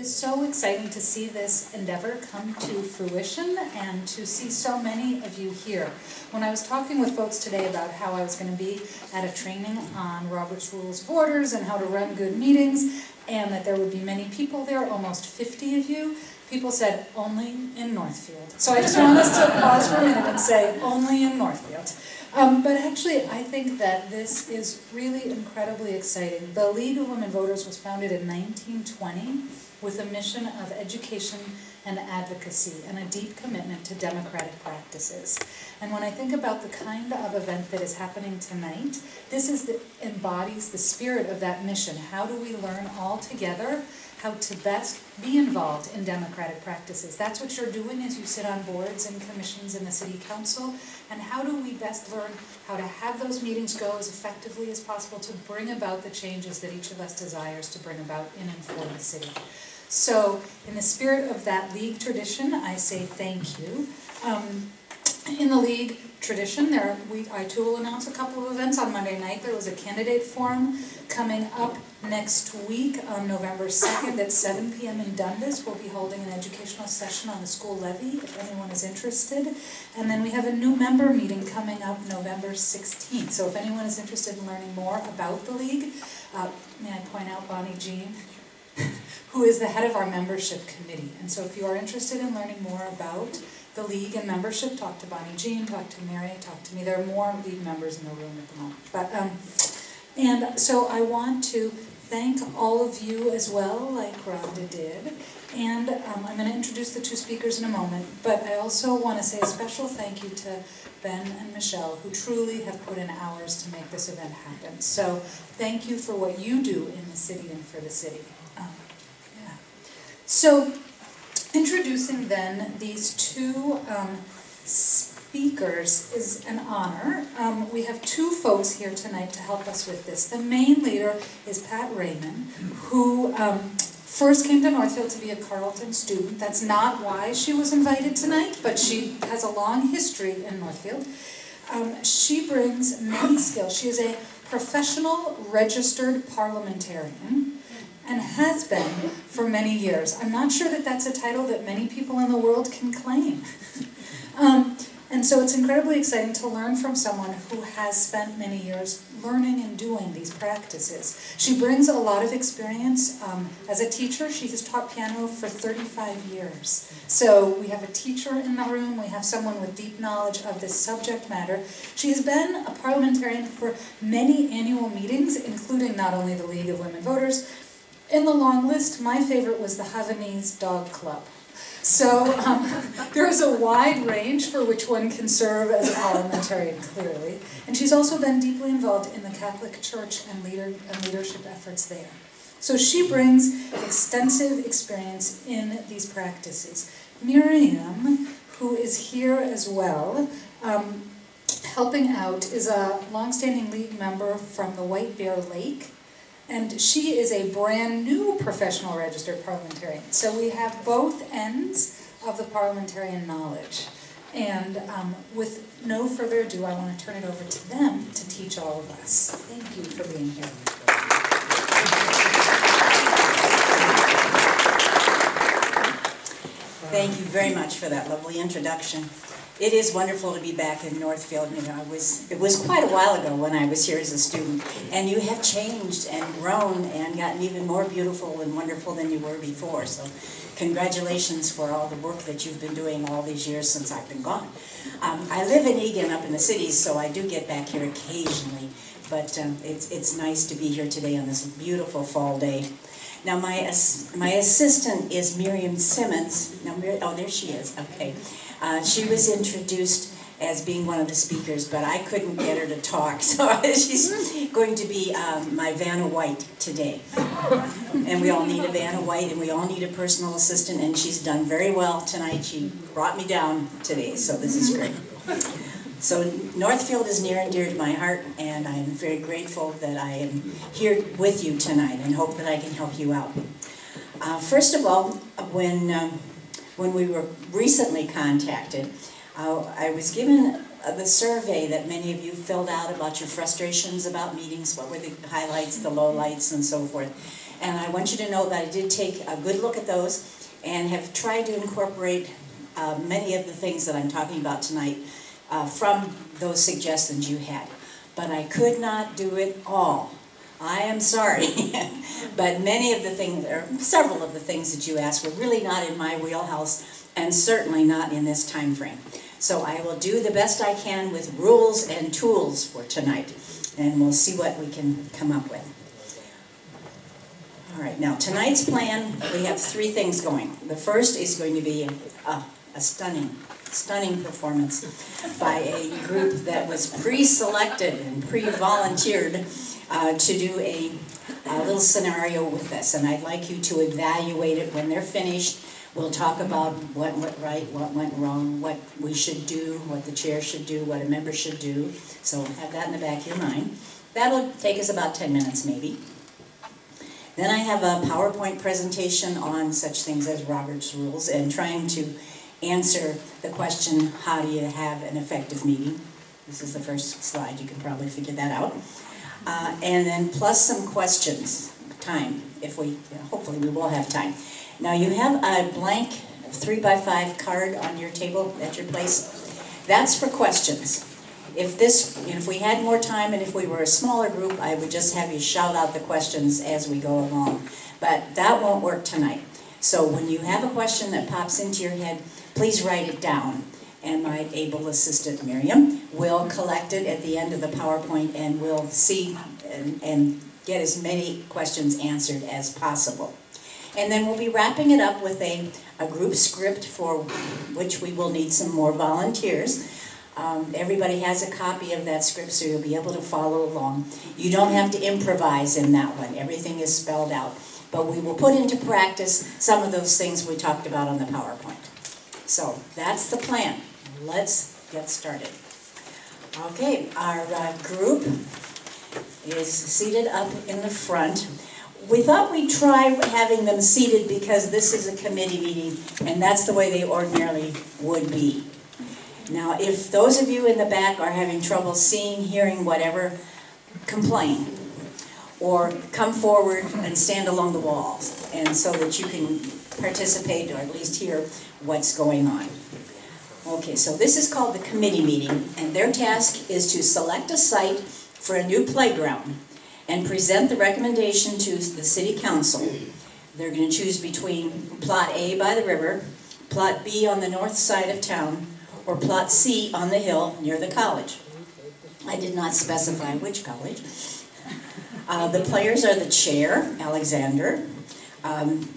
is so exciting to see this endeavor come to fruition and to see so many of you here. When I was talking with folks today about how I was going to be at a training on Robert's Rules of Orders and how to run good meetings, and that there would be many people there, almost 50 of you, people said, only in Northfield. So I just want us to pause for a minute and say, only in Northfield. But actually, I think that this is really incredibly exciting. The League of Women Voters was founded in 1920 with a mission of education and advocacy and a deep commitment to democratic practices. And when I think about the kind of event that is happening tonight, this embodies the spirit of that mission. How do we learn all together how to best be involved in democratic practices? That's what you're doing as you sit on boards and commissions in the City Council. And how do we best learn how to have those meetings go as effectively as possible to bring about the changes that each of us desires to bring about in and for the city? So in the spirit of that League tradition, I say thank you. In the League tradition, I too will announce a couple of events on Monday night. There was a candidate forum coming up next week on November 2nd at 7 p.m. in Dundas. We'll be holding an educational session on the school levy if anyone is interested. And then we have a new member meeting coming up November 16th. So if anyone is interested in learning more about the League, may I point out Bonnie Jean, who is the head of our membership committee. And so if you are interested in learning more about the League and membership, talk to Bonnie Jean, talk to Mary, talk to me. There are more League members in the room at the moment. And so I want to thank all of you as well, like Rhonda did. And I'm going to introduce the two speakers in a moment. But I also want to say a special thank you to Ben and Michelle, who truly have put in hours to make this event happen. So thank you for what you do in the city and for the city. So, introducing then these two speakers is an honor. We have two folks here tonight to help us with this. The main leader is Pat Raymond, who first came to Northfield to be a Carleton student. That's not why she was invited tonight, but she has a long history in Northfield. She brings many skills. She is a professional registered parliamentarian, and has been for many years. I'm not sure that that's a title that many people in the world can claim. And so it's incredibly exciting to learn from someone who has spent many years learning and doing these practices. She brings a lot of experience as a teacher. She has taught piano for 35 years. So we have a teacher in the room. We have someone with deep knowledge of this subject matter. She has been a parliamentarian for many annual meetings, including not only the League of Women Voters. In the long list, my favorite was the Havanese Dog Club. So there's a wide range for which one can serve as a parliamentarian, clearly. And she's also been deeply involved in the Catholic Church and leadership efforts there. So she brings extensive experience in these practices. Miriam, who is here as well, helping out, is a longstanding League member from the White Bear Lake. And she is a brand new professional registered parliamentarian. So we have both ends of the parliamentarian knowledge. And with no further ado, I want to turn it over to them to teach all of us. Thank you for being here. Thank you very much for that lovely introduction. It is wonderful to be back in Northfield. You know, it was quite a while ago when I was here as a student, and you have changed and grown and gotten even more beautiful and wonderful than you were before. So congratulations for all the work that you've been doing all these years since I've been gone. I live in Egan up in the cities, so I do get back here occasionally, but it's nice to be here today on this beautiful fall day. Now my assistant is Miriam Simmons. Now, oh, there she is. Okay. She was introduced as being one of the speakers, but I couldn't get her to talk, so she's going to be my Vanna White today. And we all need a Vanna White, and we all need a personal assistant, and she's done very well tonight. She brought me down today, so this is great. So Northfield is near and dear to my heart, and I'm very grateful that I am here with you tonight and hope that I can help you out. First of all, when we were recently contacted, I was given the survey that many of you filled out about your frustrations about meetings, what were the highlights, the lowlights, and so forth. And I want you to know that I did take a good look at those and have tried to incorporate many of the things that I'm talking about tonight from those suggestions you had. But I could not do it all. I am sorry. But many of the things, or several of the things that you asked were really not in my wheelhouse and certainly not in this time frame. So I will do the best I can with rules and tools for tonight, and we'll see what we can come up with. All right, now tonight's plan, we have three things going. The first is going to be a stunning performance by a group that was pre-selected and pre-volunteered to do a little scenario with us. And I'd like you to evaluate it when they're finished. We'll talk about what went right, what went wrong, what we should do, what the chair should do, what a member should do. So have that in the back of your mind. That'll take us about 10 minutes maybe. Then I have a PowerPoint presentation on such things as Robert's Rules and trying to answer the question, how do you have an effective meeting? This is the first slide, you can probably figure that out. And then plus some questions, time, if we, hopefully we will have time. Now you have a blank 3x5 card on your table at your place. That's for questions. If we had more time and if we were a smaller group, I would just have you shout out the questions as we go along. But that won't work tonight. So when you have a question that pops into your head, please write it down. And my able assistant, Miriam, will collect it at the end of the PowerPoint and we'll see and get as many questions answered as possible. And then we'll be wrapping it up with a group script for which we will need some more volunteers. Everybody has a copy of that script, so you'll be able to follow along. You don't have to improvise in that one. Everything is spelled out. But we will put into practice some of those things we talked about on the PowerPoint. So that's the plan. Let's get started. Okay, our group is seated up in the front. We thought we'd try having them seated because this is a committee meeting and that's the way they ordinarily would be. Now, if those of you in the back are having trouble seeing, hearing, whatever, complain. Or come forward and stand along the walls, and so that you can participate or at least hear what's going on. Okay, so this is called the committee meeting, and their task is to select a site for a new playground and present the recommendation to the city council. They're going to choose between plot A by the river, plot B on the north side of town, or plot C on the hill near the college. I did not specify which college. The players are the chair, Alexander, and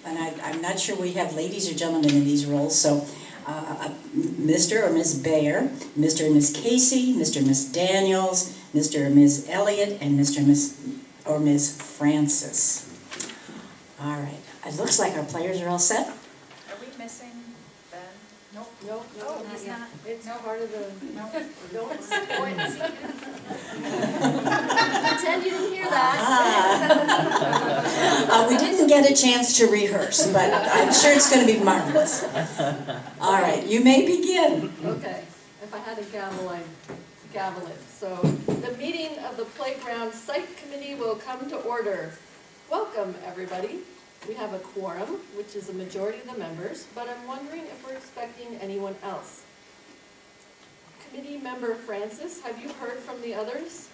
I'm not sure we have ladies or gentlemen in these roles, so Mr. or Ms. Bayer, Mr. and Ms. Casey, Mr. and Ms. Daniels, Mr. and Ms. Elliott, and Mr. and Ms. Francis. All right, it looks like our players are all set. Are we missing Ben? Nope. Nope, Oh, not he's yet. not. It's part of the, No. don't pretend you didn't hear that. We didn't get a chance to rehearse, but I'm sure it's going to be marvelous. All right, you may begin. Okay, if I had a gavel, I'd gavel it. So, the meeting of the Playground Site Committee will come to order. Welcome, everybody. We have a quorum, which is a majority of the members, but I'm wondering if we're expecting anyone else. Committee member Francis, have you heard from the others?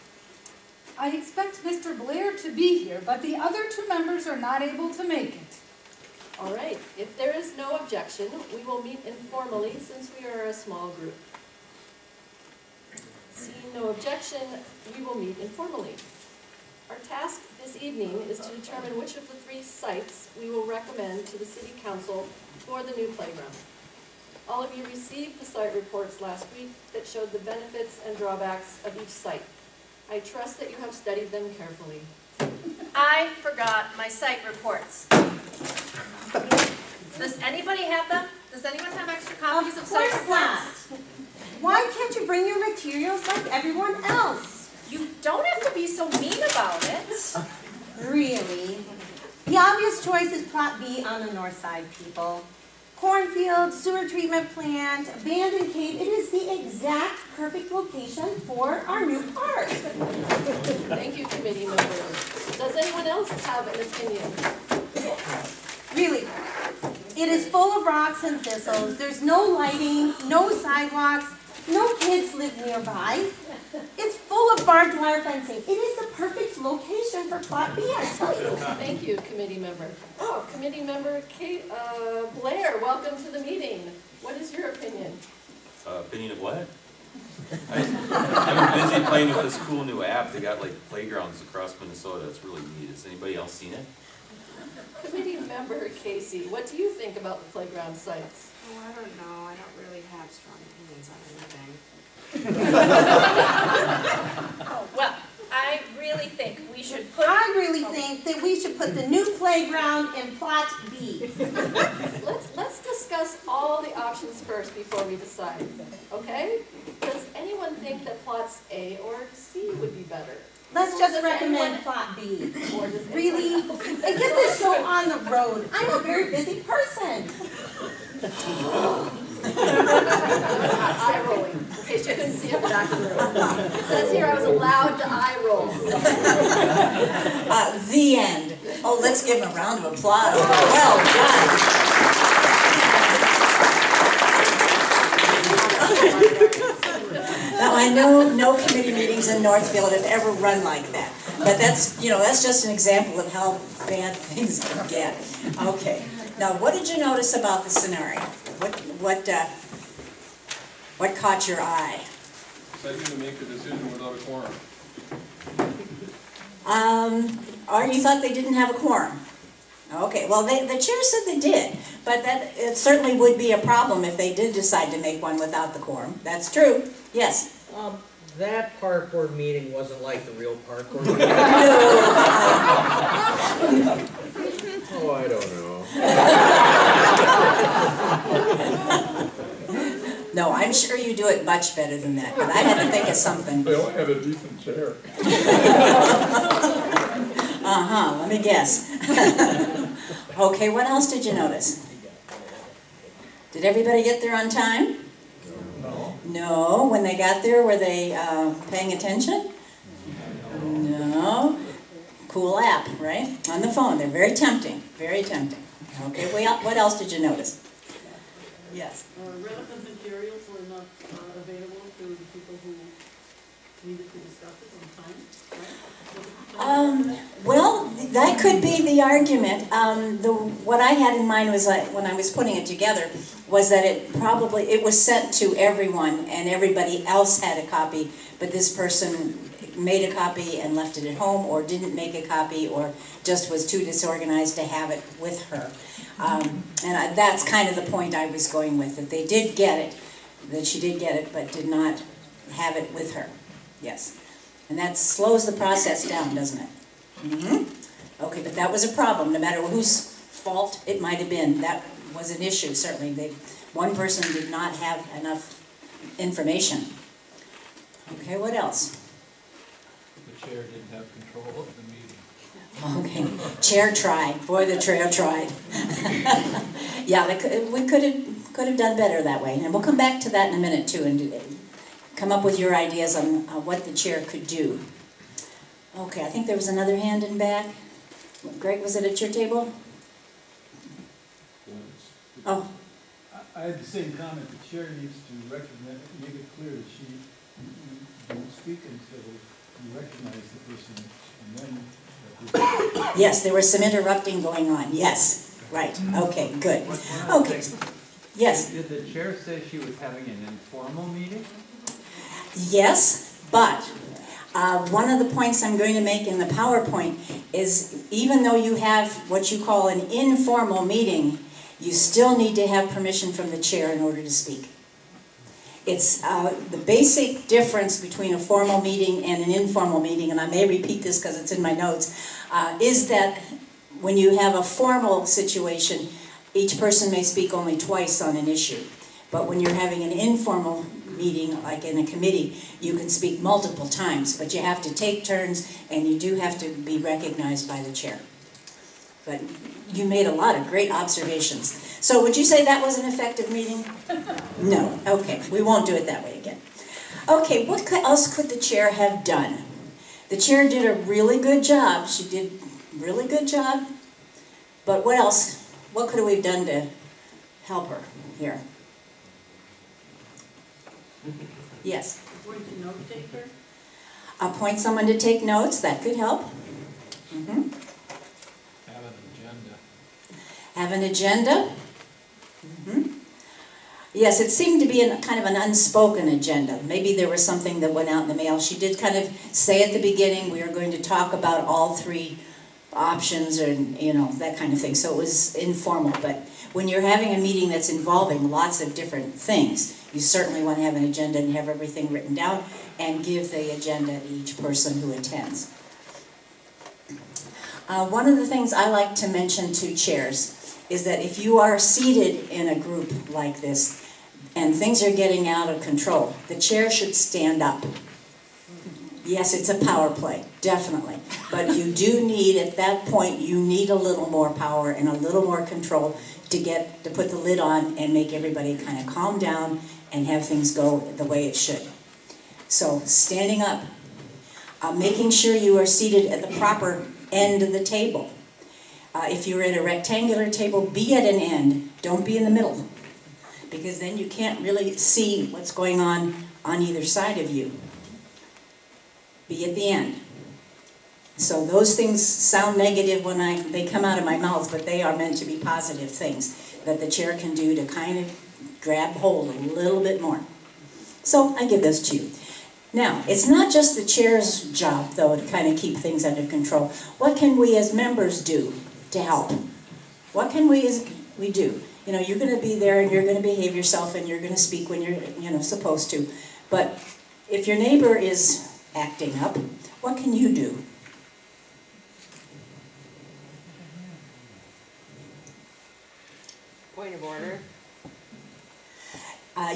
I expect Mr. Blair to be here, but the other two members are not able to make it. All right, if there is no objection, we will meet informally since we are a small group. Seeing no objection, we will meet informally. Our task this evening is to determine which of the three sites we will recommend to the City Council for the new playground. All of you received the site reports last week that showed the benefits and drawbacks of each site. I trust that you have studied them carefully. I forgot my site reports. Does anybody have them? Does anyone have extra copies of site reports? Why can't you bring your materials like everyone else? You don't have to be so mean about it. Really? The obvious choice is plot B on the north side, people. Cornfield, sewer treatment plant, abandoned cave. It is the exact perfect location for our new park. Thank you, committee members. Does anyone else have an opinion? Really. It is full of rocks and thistles. There's no lighting, no sidewalks, no kids live nearby. It's full of barbed wire fencing. It is the perfect location for Plot B, I tell you. Thank you, committee member. Oh, committee member Blair, welcome to the meeting. What is your opinion? Opinion of what? I've been busy playing with this cool new app. They got like playgrounds across Minnesota. It's really neat. Has anybody else seen it? Committee member Casey, what do you think about the playground sites? Oh, I don't know. I don't really have strong opinions on anything. Oh, well, I really think we should put. I really think that we should put the new playground in Plot B. Let's discuss all the options first before we decide, okay? Does anyone think that plots A or C would be better? Let's just Does recommend anyone- Plot B. Or does Really? anyone- And get this show on the road. I'm a very busy person. Eye rolling, in case you couldn't see it documented. It says here I was allowed to eye roll. The end. Oh, let's give him a round of applause. Well done. Now, I know no committee meetings in Northfield have ever run like that, but that's, that's just an example of how bad things can get. Okay, now what did you notice about the scenario? What caught your eye? Deciding to make a decision without a quorum. Or you thought they didn't have a quorum? Okay, well, the chair said they did, but it certainly would be a problem if they did decide to make one without the quorum. That's true, yes. That park board meeting wasn't like the real park board meeting. Oh, I don't know. No, I'm sure you do it much better than that, but I had to think of something. They only had a decent chair. Let me guess. Okay, what else did you notice? Did everybody get there on time? No. No. When they got there, were they paying attention? No. Cool app, right? On the phone. They're very tempting. Very tempting. Okay, what else did you notice? Yes. Relevant materials were not available to the people who needed to discuss it on time, right? Well, that could be the argument. What I had in mind was when I was putting it together was that it was sent to everyone and everybody else had a copy, but this person made a copy and left it at home or didn't make a copy or just was too disorganized to have it with her. That's kind of the point I was going with, that they did get it, that she did get it, but did not have it with her. Yes. And that slows the process down, doesn't it? Mm-hmm. Okay, but that was a problem, no matter whose fault it might have been. That was an issue, certainly. One person did not have enough information. Okay, what else? The chair didn't have control of the meeting. Okay, chair tried. Boy, the chair tried. Yeah, we could have done better that way. And we'll come back to that in a minute, too, and come up with your ideas on what the chair could do. Okay, I think there was another hand in back. Greg, was it at your table? Oh. I had the same comment. The chair needs to recognize, make it clear that you don't speak until you recognize the person, and then. Yes, there was some interrupting going on. Yes, right. Okay, good. Okay. Yes. Did the chair say she was having an informal meeting? Yes, but one of the points I'm going to make in the PowerPoint is even though you have what you call an informal meeting, you still need to have permission from the chair in order to speak. It's the basic difference between a formal meeting and an informal meeting, and I may repeat this because it's in my notes, is that when you have a formal situation, each person may speak only twice on an issue. But when you're having an informal meeting, like in a committee, you can speak multiple times, but you have to take turns, and you do have to be recognized by the chair. But you made a lot of great observations. So would you say that was an effective meeting? No. Okay, we won't do it that way again. Okay, what else could the chair have done The chair did a really good job. She did a really good job. But what else? What could we have done to help her here? Yes? Appoint a note taker? Appoint someone to take notes. That could help. Mhm. Have an agenda. Have an agenda. Mhm. Yes, it seemed to be kind of an unspoken agenda. Maybe there was something that went out in the mail. She did kind of say at the beginning, we are going to talk about all three options and, that kind of thing. So it was informal. But when you're having a meeting that's involving lots of different things, you certainly want to have an agenda and have everything written down and give the agenda to each person who attends. One of the things I like to mention to chairs is that if you are seated in a group like this and things are getting out of control, the chair should stand up. Yes, it's a power play, definitely. But you do need, at that point, you need a little more power and a little more control to put the lid on and make everybody kind of calm down and have things go the way it should. So, standing up, making sure you are seated at the proper end of the table. If you're at a rectangular table, be at an end. Don't be in the middle, because then you can't really see what's going on either side of you. Be at the end. So those things sound negative when they come out of my mouth, but they are meant to be positive things that the chair can do to kind of grab hold a little bit more. So I give this to you. Now, it's not just the chair's job, though, to kind of keep things under control. What can we as members do to help? What can we do? You're going to be there and you're going to behave yourself and you're going to speak when you're supposed to. But if your neighbor is acting up, what can you do? Point of order.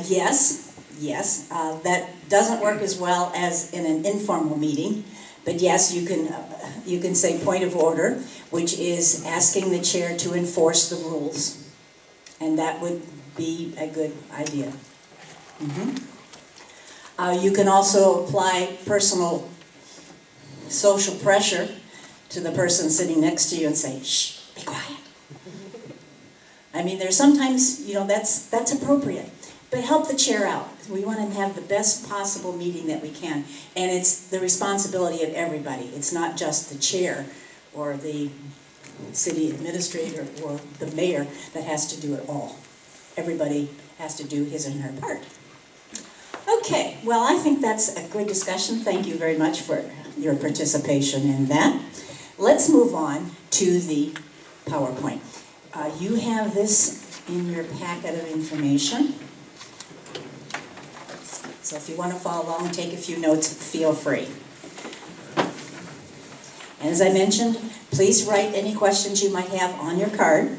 Yes. That doesn't work as well as in an informal meeting, but yes, you can say point of order, which is asking the chair to enforce the rules, and that would be a good idea. You can also apply personal social pressure to the person sitting next to you and say, "Shh, be quiet." I mean, there's sometimes, that's appropriate. But help the chair out. We want to have the best possible meeting that we can. And it's the responsibility of everybody. It's not just the chair or the city administrator or the mayor that has to do it all. Everybody has to do his or her part. Okay, well, I think that's a good discussion. Thank you very much for your participation in that. Let's move on to the PowerPoint. You have this in your packet of information. So if you want to follow along and take a few notes, feel free. And as I mentioned, please write any questions you might have on your card,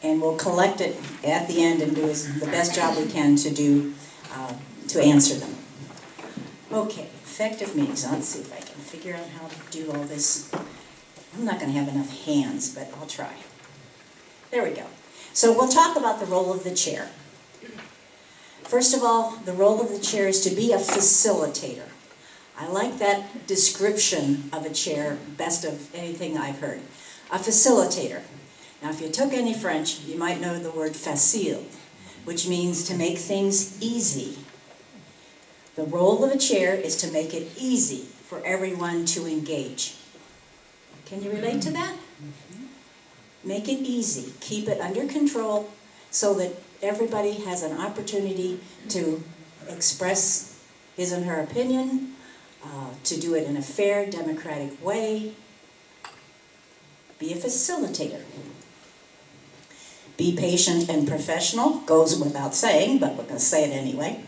and we'll collect it at the end and do the best job we can to answer them. Okay, effective meetings. Let's see if I can figure out how to do all this. I'm not going to have enough hands, but I'll try. There we go. So we'll talk about the role of the chair. First of all, the role of the chair is to be a facilitator. I like that description of a chair best of anything I've heard. A facilitator. Now, if you took any French, you might know the word facile, which means to make things easy. The role of a chair is to make it easy for everyone to engage. Can you relate to that? Make it easy. Keep it under control so that everybody has an opportunity to express his and her opinion, to do it in a fair, democratic way. Be a facilitator. Be patient and professional. Goes without saying, but we're going to say it anyway.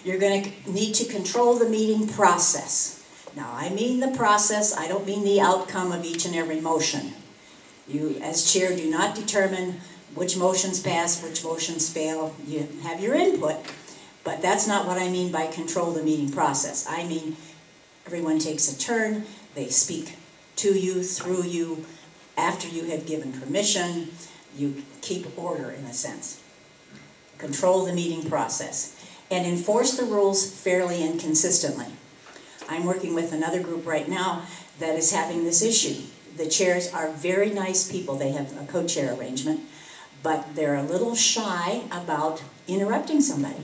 You're going to need to control the meeting process. Now, I mean the process. I don't mean the outcome of each and every motion. You, as chair, do not determine which motions pass, which motions fail. You have your input, but that's not what I mean by control the meeting process. I mean everyone takes a turn, they speak to you, through you, after you have given permission. You keep order in a sense. Control the meeting process and enforce the rules fairly and consistently. I'm working with another group right now that is having this issue. The chairs are very nice people. They have a co-chair arrangement, but they're a little shy about interrupting somebody.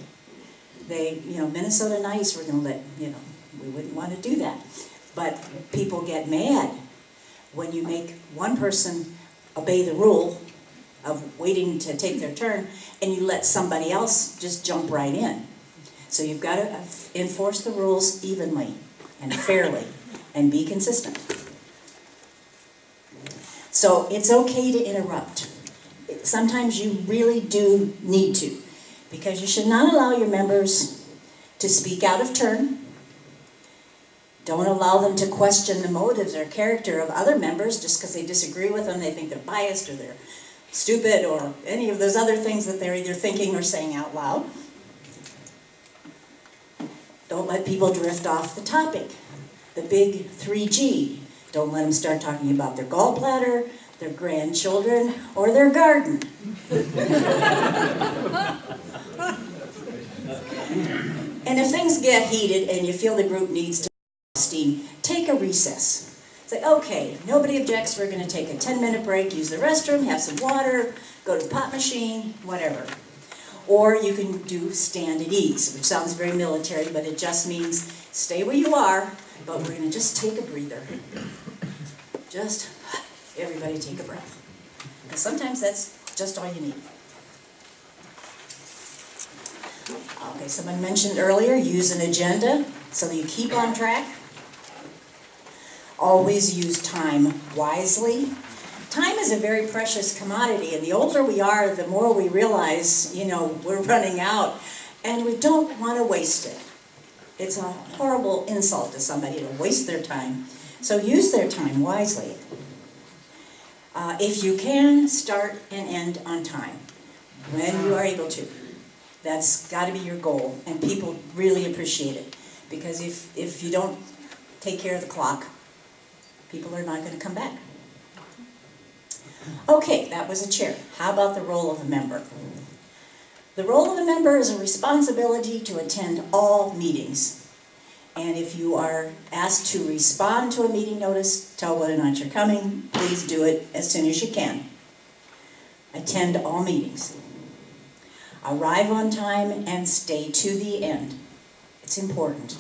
They, Minnesota Nice, we're gonna let, we wouldn't want to do that. But people get mad when you make one person obey the rule of waiting to take their turn, and you let somebody else just jump right in. So you've got to enforce the rules evenly and fairly and be consistent. So it's okay to interrupt. Sometimes you really do need to, because you should not allow your members to speak out of turn. Don't allow them to question the motives or character of other members just because they disagree with them, they think they're biased or they're stupid or any of those other things that they're either thinking or saying out loud. Don't let people drift off the topic. The big 3G. Don't let them start talking about their gallbladder, their grandchildren, or their garden. And if things get heated and you feel the group needs to steam, take a recess. Say, okay, nobody objects, we're going to take a 10-minute break, use the restroom, have some water, go to the pot machine, whatever. Or you can do stand at ease, which sounds very military, but it just means stay where you are, but we're going to just take a breather. Just, everybody take a breath. Because sometimes that's just all you need. Okay, someone mentioned earlier, use an agenda so that you keep on track. Always use time wisely. Time is a very precious commodity, and the older we are, the more we realize, we're running out, and we don't want to waste it. It's a horrible insult to somebody to waste their time. So use their time wisely. If you can, start and end on time, when you are able to. That's got to be your goal, and people really appreciate it. Because if you don't take care of the clock, people are not going to come back. Okay, that was a chair. How about the role of a member? The role of a member is a responsibility to attend all meetings. And if you are asked to respond to a meeting notice, tell whether or not you're coming, please do it as soon as you can. Attend all meetings. Arrive on time and stay to the end. It's important.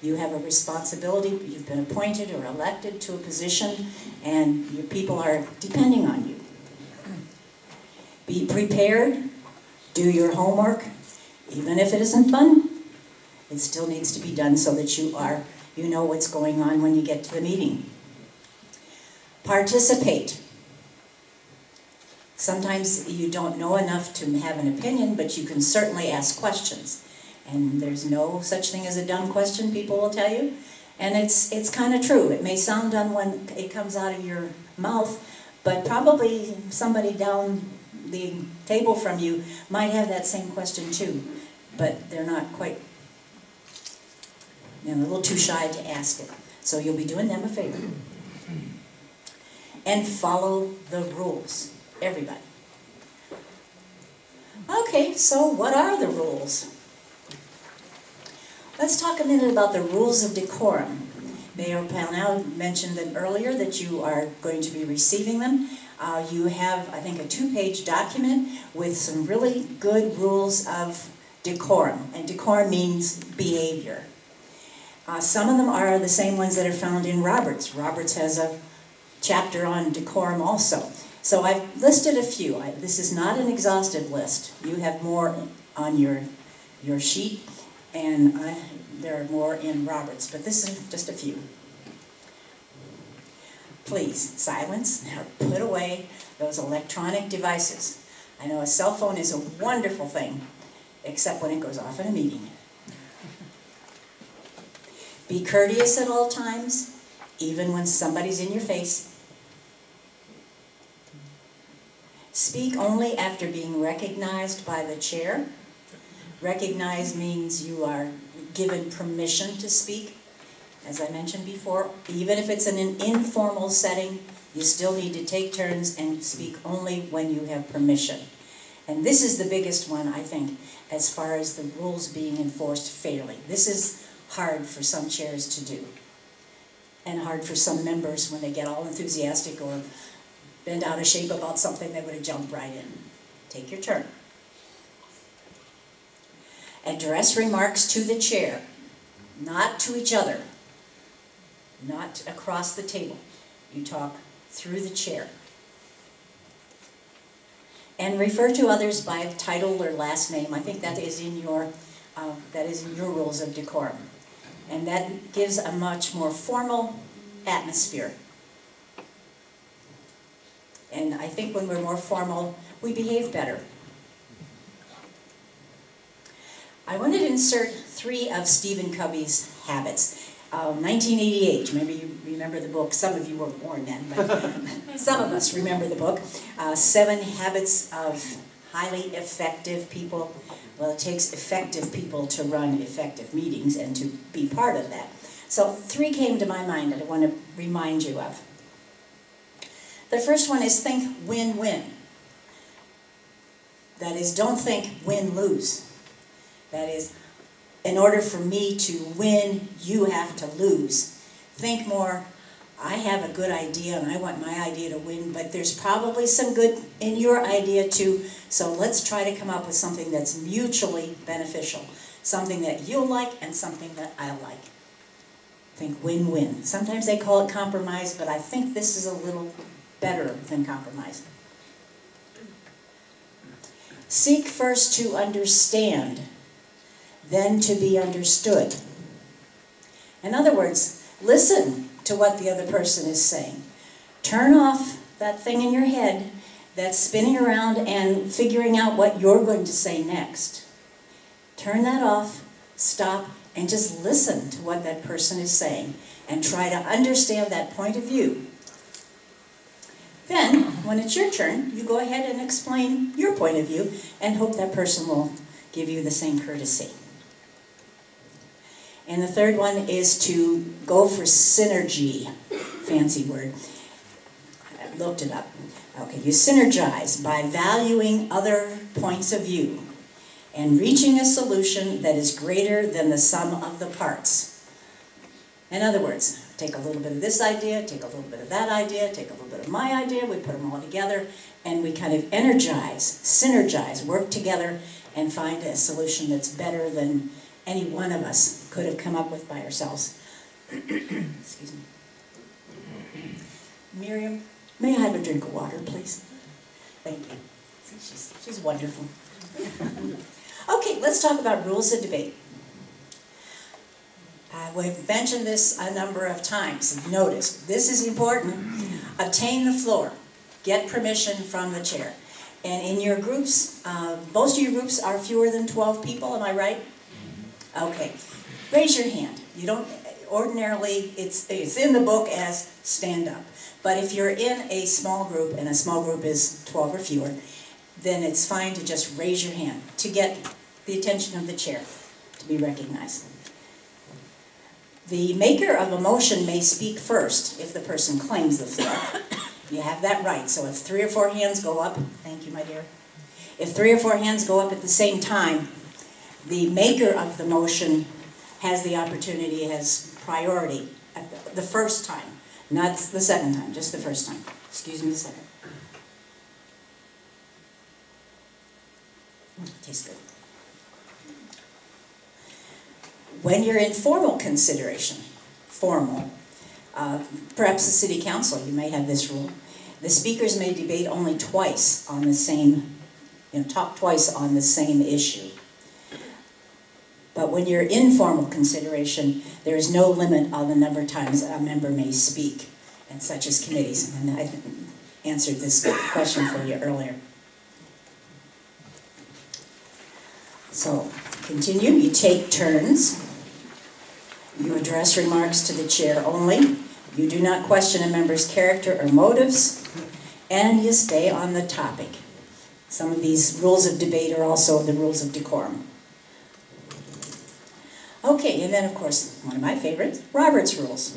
You have a responsibility. You've been appointed or elected to a position, and your people are depending on you. Be prepared. Do your homework. Even if it isn't fun, it still needs to be done so that you know what's going on when you get to the meeting. Participate. Sometimes you don't know enough to have an opinion, but you can certainly ask questions. And there's no such thing as a dumb question, people will tell you. And it's kind of true. It may sound dumb when it comes out of your mouth, but probably somebody down the table from you might have that same question too. But they're not quite, a little too shy to ask it. So you'll be doing them a favor. And follow the rules, everybody. Okay, so what are the rules? Let's talk a minute about the rules of decorum. Mayor Pownell mentioned them earlier that you are going to be receiving them. You have, I think, a 2-page document with some really good rules of decorum. And decorum means behavior. Some of them are the same ones that are found in Roberts. Roberts has a chapter on decorum also. So I've listed a few. This is not an exhaustive list. You have more on your sheet, and there are more in Roberts, but this is just a few. Please, silence or put away those electronic devices. I know a cell phone is a wonderful thing, except when it goes off in a meeting. Be courteous at all times, even when somebody's in your face. Speak only after being recognized by the chair. Recognize means you are given permission to speak. As I mentioned before, even if it's in an informal setting, you still need to take turns and speak only when you have permission. And this is the biggest one, I think, as far as the rules being enforced fairly. This is hard for some chairs to do. And hard for some members when they get all enthusiastic or bent out of shape about something, they would have jumped right in. Take your turn. Address remarks to the chair, not to each other, not across the table. You talk through the chair. And refer to others by title or last name. I think that is in your rules of decorum. And that gives a much more formal atmosphere. And I think when we're more formal, we behave better. I wanted to insert 3 of Stephen Covey's habits. 1988, maybe you remember the book. Some of you weren't born then, but some of us remember the book. 7 Habits of Highly Effective People. Well, it takes effective people to run effective meetings and to be part of that. So 3 came to my mind that I want to remind you of. The first one is think win-win. That is, don't think win-lose. That is, in order for me to win, you have to lose. Think more, I have a good idea and I want my idea to win, but there's probably some good in your idea too, so let's try to come up with something that's mutually beneficial. Something that you'll like and something that I'll like. Think win-win. Sometimes they call it compromise, but I think this is a little better than compromise. Seek first to understand, then to be understood. In other words, listen to what the other person is saying. Turn off that thing in your head that's spinning around and figuring out what you're going to say next. Turn that off, stop, and just listen to what that person is saying and try to understand that point of view. Then, when it's your turn, you go ahead and explain your point of view and hope that person will give you the same courtesy. And the third one is to go for synergy. Fancy word. I looked it up. Okay, you synergize by valuing other points of view and reaching a solution that is greater than the sum of the parts. In other words, take a little bit of this idea, take a little bit of that idea, take a little bit of my idea, we put them all together, and we kind of energize, synergize, work together, and find a solution that's better than any one of us could have come up with by ourselves. Excuse me. Miriam, may I have a drink of water, please? Thank you. See, she's wonderful. Okay, let's talk about rules of debate. We've mentioned this a number of times. Notice, this is important. Obtain the floor. Get permission from the chair. And in your groups, most of your groups are fewer than 12 people, am I right? Okay. Raise your hand. You don't, ordinarily, it's in the book as stand up. But if you're in a small group, and a small group is 12 or fewer, then it's fine to just raise your hand to get the attention of the chair, to be recognized. The maker of a motion may speak first if the person claims the floor. You have that right. So if 3 or 4 hands go up, thank you, my dear. If 3 or 4 hands go up at the same time, the maker of the motion has the opportunity, has priority at the first time, not the second time, just the first time. Excuse me a second. Tastes good. When you're in formal consideration, perhaps the city council, you may have this rule, the speakers may debate only twice on the same, talk twice on the same issue. But when you're in formal consideration, there is no limit on the number of times a member may speak, and such as committees. And I answered this question for you earlier. So, continue. You take turns. You address remarks to the chair only. You do not question a member's character or motives. And you stay on the topic. Some of these rules of debate are also the rules of decorum. Okay, and then of course, one of my favorites, Robert's Rules.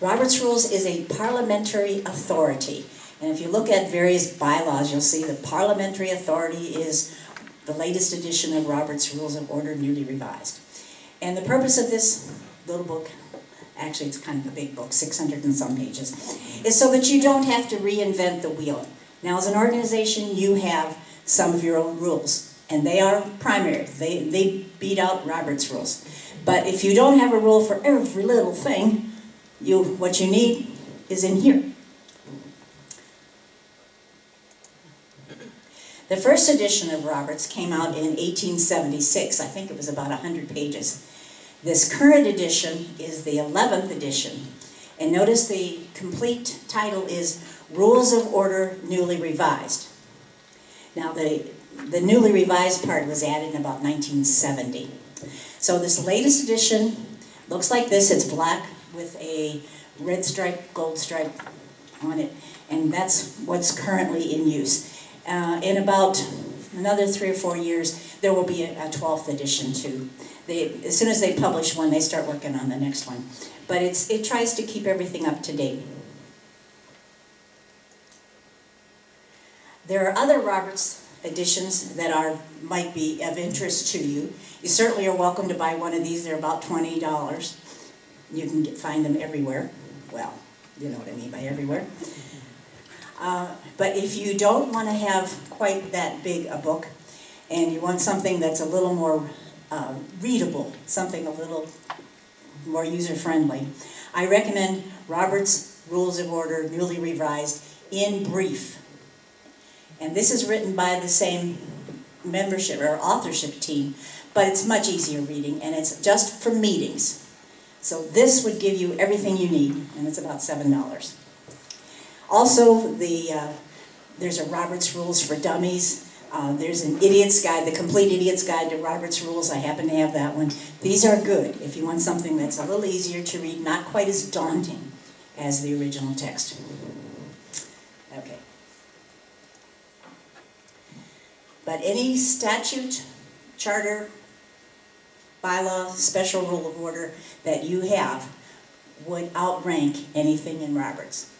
Robert's Rules is a parliamentary authority. And if you look at various bylaws, you'll see the parliamentary authority is the latest edition of Robert's Rules of Order, newly revised. And the purpose of this little book, actually it's kind of a big book, 600 and some pages, is so that you don't have to reinvent the wheel. Now, as an organization, you have some of your own rules, and they are primary. They beat out Robert's rules. But if you don't have a rule for every little thing, what you need is in here. The first edition of Roberts came out in 1876. I think it was about 100 pages. This current edition is the 11th edition. And notice the complete title is Rules of Order Newly Revised. Now the newly revised part was added in about 1970. So this latest edition looks like this. It's black with a red stripe, gold stripe on it. And that's what's currently in use. In about another 3 or 4 years, there will be a 12th edition too. As soon as they publish one, they start working on the next one. But it tries to keep everything up to date. There are other Roberts editions that might be of interest to you. You certainly are welcome to buy one of these. They're about $20. You can find them everywhere. Well, you know what I mean by everywhere. But if you don't want to have quite that big a book, and you want something that's a little more readable, something a little more user-friendly, I recommend Robert's Rules of Order, newly revised, in brief. And this is written by the same membership or authorship team, but it's much easier reading, and it's just for meetings. So this would give you everything you need, and it's about $7. Also, there's a Robert's Rules for Dummies. There's an Idiot's Guide, the Complete Idiot's Guide to Robert's Rules. I happen to have that one. These are good if you want something that's a little easier to read, not quite as daunting as the original text. Okay. But any statute, charter, bylaw, special rule of order that you have would outrank anything in Roberts.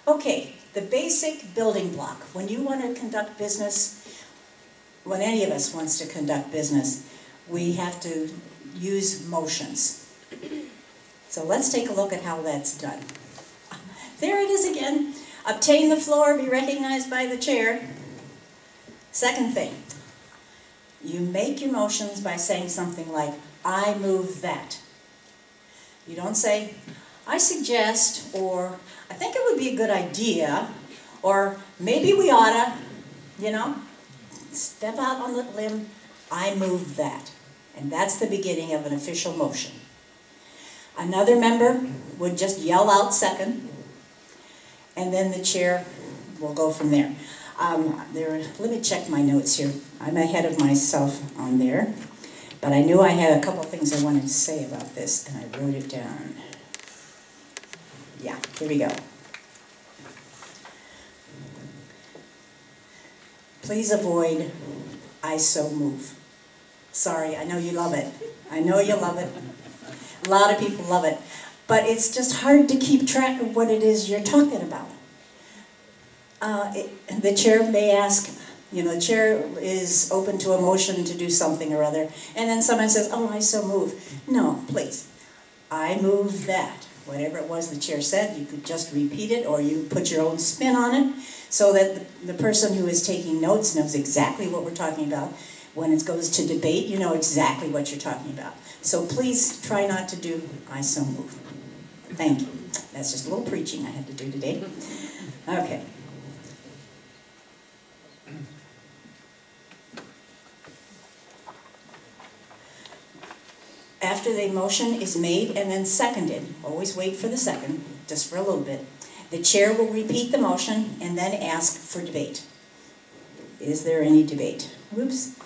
Okay, the basic building block. When you want to conduct business, when any of us wants to conduct business, we have to use motions. So let's take a look at how that's done. There it is again. Obtain the floor, be recognized by the chair. Second thing, you make your motions by saying something like, I move that. You don't say, I suggest, or I think it would be a good idea, or maybe we oughta, step out on the limb, I move that. And that's the beginning of an official motion. Another member would just yell out second, and then the chair will go from there. Let me check my notes here. I'm ahead of myself on there, but I knew I had a couple things I wanted to say about this, and I wrote it down. Yeah, here we go. Please avoid, I so move. Sorry, I know you love it. I know you love it. A lot of people love it. But it's just hard to keep track of what it is you're talking about. The chair may ask, the chair is open to a motion to do something or other, and then someone says, oh, I so move. No, please. I move that. Whatever it was the chair said, you could just repeat it, or you put your own spin on it, so that the person who is taking notes knows exactly what we're talking about. When it goes to debate, you know exactly what you're talking about. So please try not to do, I so move. Thank you. That's just a little preaching I had to do today. Okay. After the motion is made and then seconded, always wait for the second, just for a little bit, the chair will repeat the motion and then ask for debate. Is there any debate? Whoops.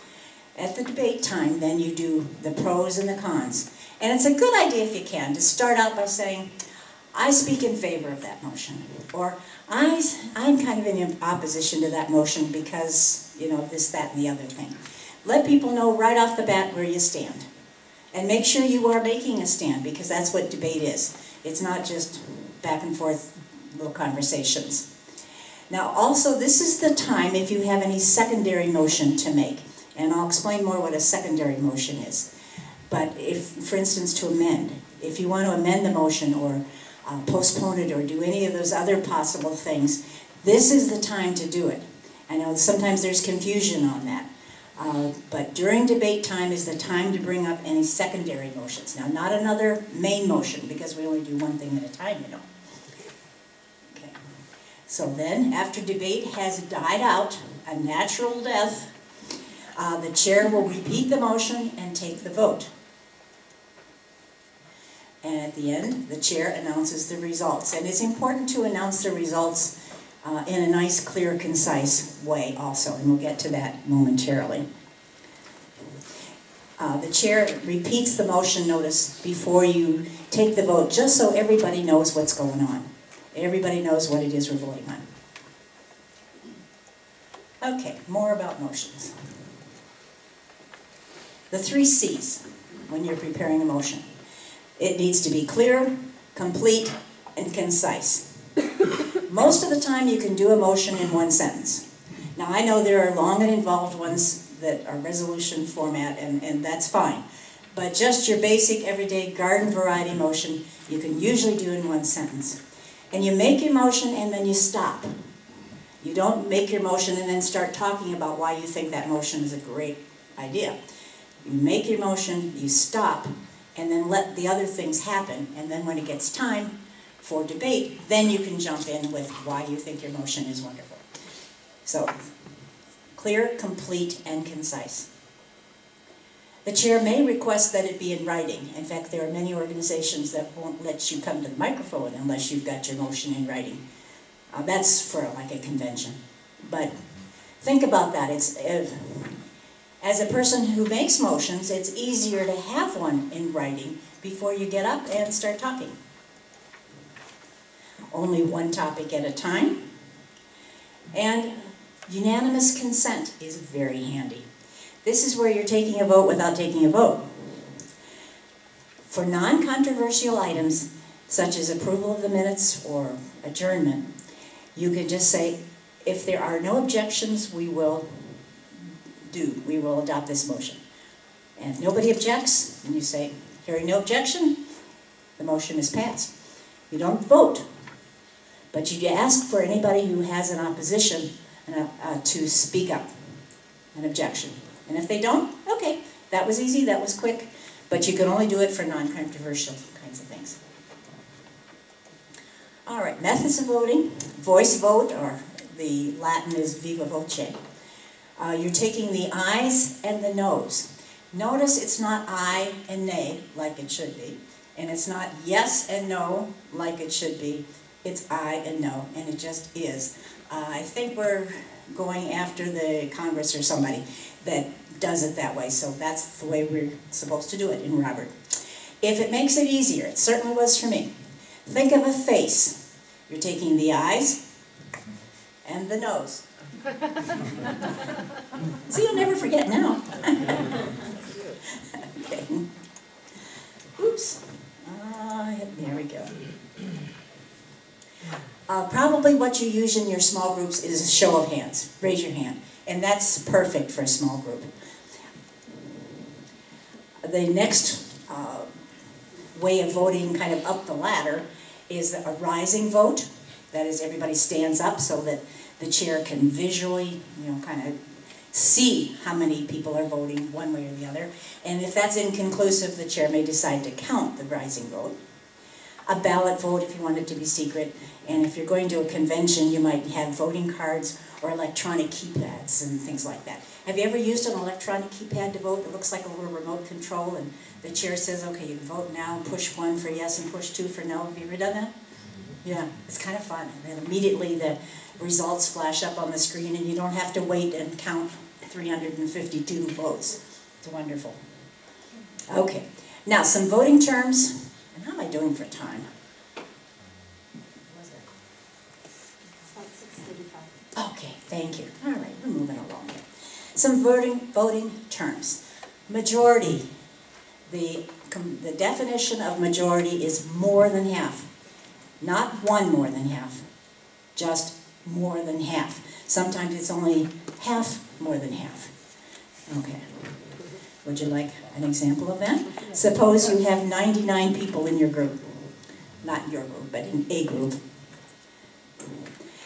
At the debate time, then you do the pros and the cons. And it's a good idea, if you can, to start out by saying, I speak in favor of that motion. Or, I'm kind of in opposition to that motion because, this, that, and the other thing. Let people know right off the bat where you stand. And make sure you are making a stand, because that's what debate is. It's not just back and forth little conversations. Now, also, this is the time if you have any secondary motion to make, and I'll explain more what a secondary motion is. But if, for instance, to amend, if you want to amend the motion or postpone it or do any of those other possible things, this is the time to do it. I know sometimes there's confusion on that. But during debate time is the time to bring up any secondary motions. Now, not another main motion, because we only do one thing at a time, you know. Okay. So then, after debate has died out, a natural death, the chair will repeat the motion and take the vote. And at the end, the chair announces the results. And it's important to announce the results in a nice, clear, concise way also, and we'll get to that momentarily. The chair repeats the motion notice before you take the vote, just so everybody knows what's going on. Everybody knows what it is we're voting on. Okay, more about motions. The 3 C's when you're preparing a motion. It needs to be clear, complete, and concise. Most of the time you can do a motion in 1 sentence. Now I know there are long and involved ones that are resolution format, and that's fine. But just your basic everyday garden variety motion, you can usually do in 1 sentence. And you make your motion and then you stop. You don't make your motion and then start talking about why you think that motion is a great idea. You make your motion, you stop, and then let the other things happen. And then when it gets time for debate, then you can jump in with why you think your motion is wonderful. So, clear, complete, and concise. The chair may request that it be in writing. In fact, there are many organizations that won't let you come to the microphone unless you've got your motion in writing. That's for like a convention. But think about that. As a person who makes motions, it's easier to have one in writing before you get up and start talking. Only 1 topic at a time. And unanimous consent is very handy. This is where you're taking a vote without taking a vote. For non-controversial items, such as approval of the minutes or adjournment, you can just say, if there are no objections, we will adopt this motion. And if nobody objects, then you say, hearing no objection, the motion is passed. You don't vote, but you ask for anybody who has an opposition to speak up, an objection. And if they don't, okay, that was easy, that was quick, but you can only do it for non-controversial kinds of things. All right, methods of voting, voice vote, or the Latin is viva voce. You're taking the ayes and the noes. Notice it's not aye and nay, like it should be, and it's not yes and no, like it should be. It's aye and no, and it just is. I think we're going after the Congress or somebody that does it that way, so that's the way we're supposed to do it in Robert. If it makes it easier, it certainly was for me. Think of a face. You're taking the ayes and the noes. See, you'll never forget now. Okay. Oops. There we go. Probably what you use in your small groups is a show of hands. Raise your hand. And that's perfect for a small group. The next way of voting kind of up the ladder is a rising vote. That is, everybody stands up so that the chair can visually, kind of see how many people are voting one way or the other. And if that's inconclusive, the chair may decide to count the rising vote. A ballot vote if you want it to be secret. And if you're going to a convention, you might have voting cards or electronic keypads and things like that. Have you ever used an electronic keypad to vote? It looks like a little remote control, and the chair says, okay, you can vote now, push 1 for yes and push 2 for no. Have you ever done that? Yeah, it's kind of fun. And then immediately the results flash up on the screen, and you don't have to wait and count 352 votes. It's wonderful. Okay, now some voting terms. And how am I doing for time? Okay, thank you. All right, we're moving along here. Some voting terms. Majority. The definition of majority is more than half. Not 1 more than half. Just more than half. Sometimes it's only half more than half. Okay. Would you like an example of that? Suppose you have 99 people in your group. Not your group, but in a group.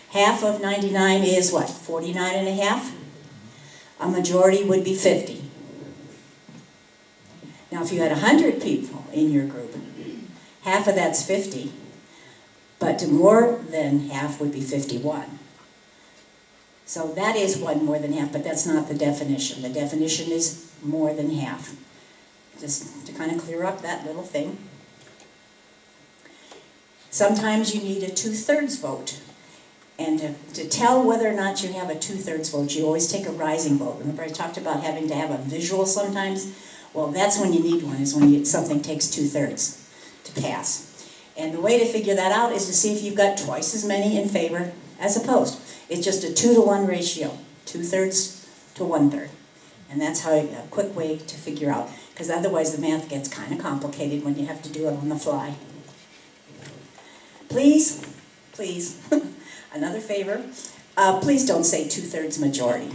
Half of 99 is what? 49 and a half? A majority would be 50. Now, if you had 100 people in your group, half of that's 50, but more than half would be 51. So that is one more than half, but that's not the definition. The definition is more than half. Just to kind of clear up that little thing. Sometimes you need a 2/3 vote. And to tell whether or not you have a 2/3 vote, you always take a rising vote. Remember I talked about having to have a visual sometimes? Well, that's when you need one, is when something takes 2/3 to pass. And the way to figure that out is to see if you've got twice as many in favor as opposed. It's just a 2-to-1 ratio, 2/3 to 1/3. And that's how a quick way to figure out, because otherwise the math gets kind of complicated when you have to do it on the fly. Please, another favor, please don't say 2/3 majority.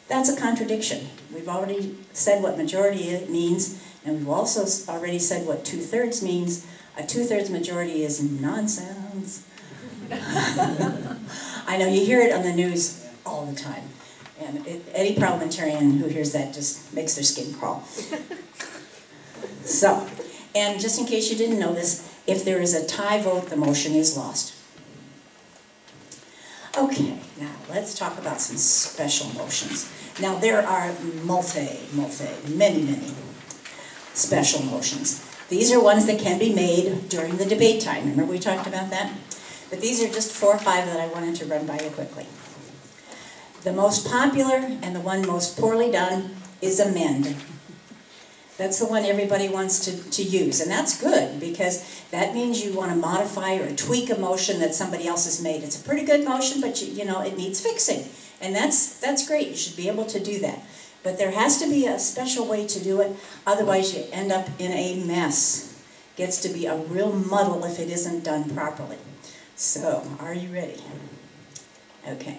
That's a contradiction. We've already said what majority means, and we've also already said what 2/3 means. A 2/3 majority is nonsense. I know you hear it on the news all the time, and any parliamentarian who hears that just makes their skin crawl. So, and just in case you didn't know this, if there is a tie vote, the motion is lost. Okay, now let's talk about some special motions. Now there are many special motions. These are ones that can be made during the debate time. Remember we talked about that? But these are just 4 or 5 that I wanted to run by you quickly. The most popular and the one most poorly done is amend. That's the one everybody wants to use, and that's good because that means you want to modify or tweak a motion that somebody else has made. It's a pretty good motion, but you know it needs fixing, and that's great. You should be able to do that. But there has to be a special way to do it, otherwise you end up in a mess. Gets to be a real muddle if it isn't done properly. So, are you ready? Okay.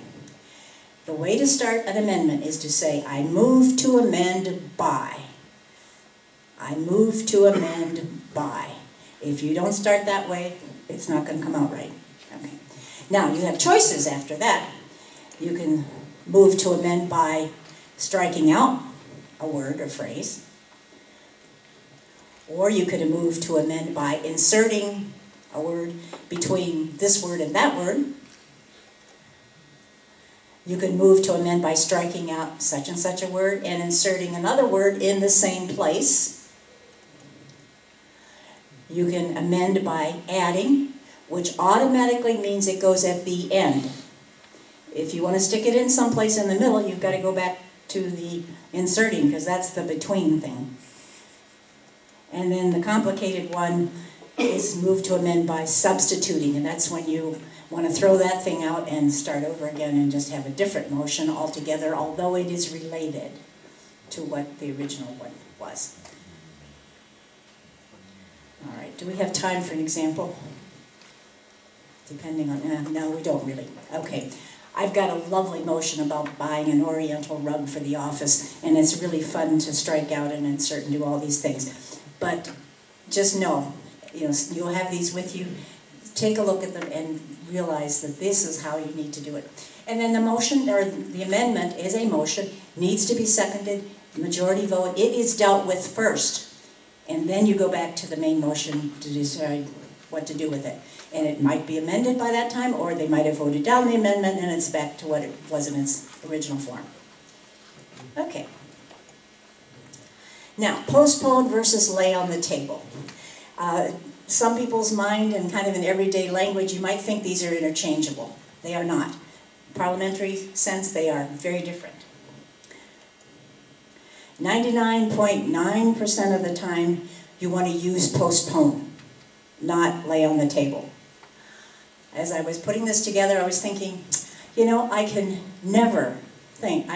The way to start an amendment is to say, I move to amend by. I move to amend by. If you don't start that way, it's not going to come out right. Okay. Now, you have choices after that. You can move to amend by striking out a word or phrase. Or you could move to amend by inserting a word between this word and that word. You can move to amend by striking out such and such a word and inserting another word in the same place. You can amend by adding, which automatically means it goes at the end. If you want to stick it in someplace in the middle, you've got to go back to the inserting, because that's the between thing. And then the complicated one is move to amend by substituting, and that's when you want to throw that thing out and start over again and just have a different motion altogether, although it is related to what the original one was. All right, do we have time for an example? Depending on, no, we don't really. Okay, I've got a lovely motion about buying an oriental rug for the office, and it's really fun to strike out and insert and do all these things. But just know, you'll have these with you. Take a look at them and realize that this is how you need to do it. And then the motion, or the amendment is a motion, needs to be seconded, majority vote. It is dealt with first. And then you go back to the main motion to decide what to do with it. And it might be amended by that time, or they might have voted down the amendment and it's back to what it was in its original form. Okay. Now, postpone versus lay on the table. Some people's mind and kind of in everyday language, you might think these are interchangeable. They are not. In parliamentary sense, they are very different. 99.9% of the time, you want to use postpone, not lay on the table. As I was putting this together, I was thinking, I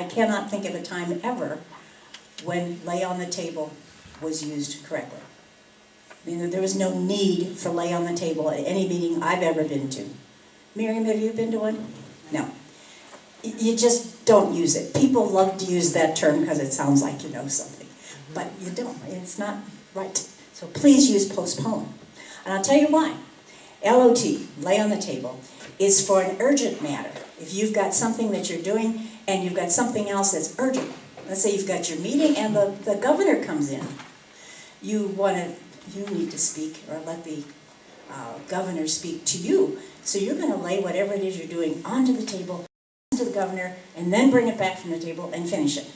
cannot think of a time ever when lay on the table was used correctly. I mean, there was no need for lay on the table at any meeting I've ever been to. Miriam, have you been to one? No. You just don't use it. People love to use that term because it sounds like you know something, but you don't. It's not right. So please use postpone. And I'll tell you why. LOT, lay on the table, is for an urgent matter. If you've got something that you're doing and you've got something else that's urgent, let's say you've got your meeting and the governor comes in, you need to speak or let the governor speak to you. So you're going to lay whatever it is you're doing onto the table, to the governor, and then bring it back from the table and finish it.